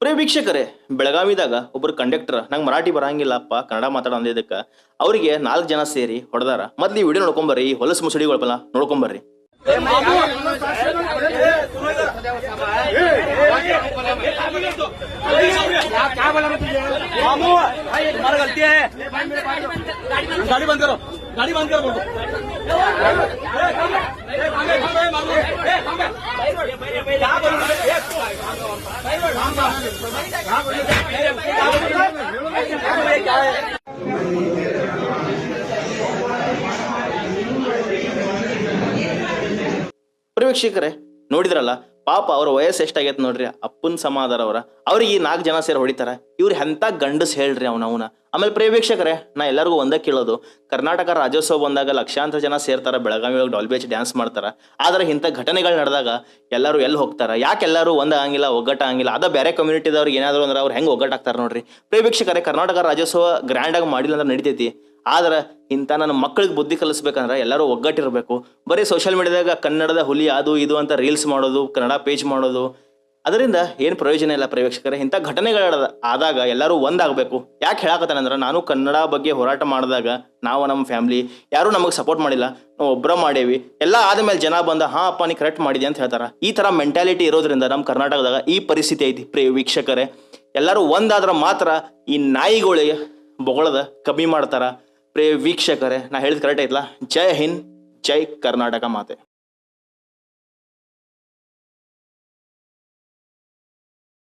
ಪ್ರಿಯ ವೀಕ್ಷಕರೇ, ಬೆಳಗಾವಿದಾಗ ಒಬ್ಬರು ಕಂಡಕ್ಟರ್ ನಂಗೆ ಮರಾಠಿ ಬರಂಗಿಲ್ಲಪ್ಪ ಕನ್ನಡ ಮಾತಾಡೋ ಅಂದಿದ್ದಕ್ಕೆ ಅವರಿಗೆ 4 ಜನ ಸೇರಿ ಹೊಡೆದಾರ. ಮೊದ್ಲು ಈ ವಿಡಿಯೋ ನೋಡ್ಕೊಂಬರ್ರಿ, ಈ ಹೊಲಸು ಮುಸುಡಿಗಳಲ್ಲ ನೋಡ್ಕೊಂಬರ್ರಿ. गाड़ी बंद करो, गाड़ी बंद करो. ಪ್ರಿಯ ವೀಕ್ಷಕರೇ, ನೋಡಿದ್ರಲ್ಲ ಪಾಪ ಅವ್ರ ವಯಸ್ಸು ಎಷ್ಟಾಗೈತೆ ನೋಡ್ರಿ. ಅಪ್ಪನ ಸಮ ಅದಾರ ಅವ್ರಿಗೆ ಈ 4 ಜನ ಸೇರಿ ಹೊಡಿತಾರ. ಇವ್ರು ಎಂತ ಗಂಡಸ್ ಹೇಳ್ರಿ ಅವನ. ಆಮೇಲೆ ಪ್ರಿಯ ವೀಕ್ಷಕರೇ, ನಾ ಎಲ್ಲರಿಗೂ ಒಂದೇ ಕೇಳೋದು, ಕರ್ನಾಟಕ ರಾಜ್ಯೋತ್ಸವ ಬಂದಾಗ ಲಕ್ಷಾಂತರ ಜನ ಸೇರ್ತಾರ, ಬೆಳಗಾವಿ ಒಳಗೆ ಡಾಲ್ಬಿ ಹಚ್ಚಿ ಡ್ಯಾನ್ಸ್ ಮಾಡ್ತಾರ. ಆದ್ರೆ ಇಂಥ ಘಟನೆಗಳು ನಡೆದಾಗ ಎಲ್ಲರೂ ಎಲ್ಲಿ ಹೋಗ್ತಾರ? ಯಾಕೆ ಎಲ್ಲರೂ ಒಂದಾಗಂಗಿಲ್ಲ, ಒಗ್ಗಟ್ಟಾಗಿಲ್ಲ? ಅದ ಬೇರೆ ಕಮ್ಯುನಿಟಿದವ್ರಿಗೆ ಏನಾದ್ರು ಅಂದ್ರೆ ಅವ್ರು ಹೆಂಗೆ ಒಗ್ಗಟ್ಟಾಗ್ತಾರ ನೋಡ್ರಿ. ಪ್ರಿಯ ವೀಕ್ಷಕರೇ, ಕರ್ನಾಟಕ ರಾಜ್ಯೋತ್ಸವ ಗ್ರ್ಯಾಂಡ್ ಆಗಿ ಮಾಡಿಲ್ಲ ಅಂದ್ರೆ ನಡಿತೈತಿ. ಆದ್ರೆ ಇಂಥ ನನ್ನ ಮಕ್ಕಳಿಗೆ ಬುದ್ಧಿ ಕಲಿಸ್ಬೇಕಂದ್ರೆ ಎಲ್ಲರೂ ಒಗ್ಗಟ್ಟಿರಬೇಕು. ಬರೀ ಸೋಷಿಯಲ್ ಮೀಡಿಯಾದಾಗ ಕನ್ನಡದ ಹುಲಿ ಅದು ಇದು ಅಂತ ರೀಲ್ಸ್ ಮಾಡೋದು, ಕನ್ನಡ ಪೇಜ್ ಮಾಡೋದು, ಅದರಿಂದ ಏನು ಪ್ರಯೋಜನ ಇಲ್ಲ. ಪ್ರಿಯ ವೀಕ್ಷಕರೇ, ಇಂಥ ಘಟನೆಗಳ ಆದಾಗ ಎಲ್ಲರೂ ಒಂದಾಗಬೇಕು. ಯಾಕೆ ಹೇಳಕತ್ತಾನಂದ್ರೆ, ನಾನು ಕನ್ನಡ ಬಗ್ಗೆ ಹೋರಾಟ ಮಾಡಿದಾಗ ನಾವು ನಮ್ಮ ಫ್ಯಾಮಿಲಿ ಯಾರೂ ನಮಗೆ ಸಪೋರ್ಟ್ ಮಾಡಿಲ್ಲ, ನಾವು ಒಬ್ಬರ ಮಾಡೇವಿ. ಎಲ್ಲ ಆದಮೇಲೆ ಜನ ಬಂದ ಹಾಂ ಅಪ್ಪ ನೀ ಕರೆಕ್ಟ್ ಮಾಡಿದೆ ಅಂತ ಹೇಳ್ತಾರೆ. ಈ ಥರ ಮೆಂಟ್ಯಾಲಿಟಿ ಇರೋದ್ರಿಂದ ನಮ್ಮ ಕರ್ನಾಟಕದಾಗ ಈ ಪರಿಸ್ಥಿತಿ ಐತಿ. ಪ್ರಿಯ ವೀಕ್ಷಕರೇ, ಎಲ್ಲರೂ ಒಂದಾದ್ರೆ ಮಾತ್ರ ಈ ನಾಯಿಗಳಿಗೆ ಬೊಗಳದ ಕಮ್ಮಿ ಮಾಡ್ತಾರ. ಪ್ರಿಯ ವೀಕ್ಷಕರೇ, ನಾ ಹೇಳಿದ್ ಕರೆಕ್ಟ್ ಐತಲ್ಲ? ಜೈ ಹಿಂದ್, ಜೈ ಕರ್ನಾಟಕ ಮಾತೆ.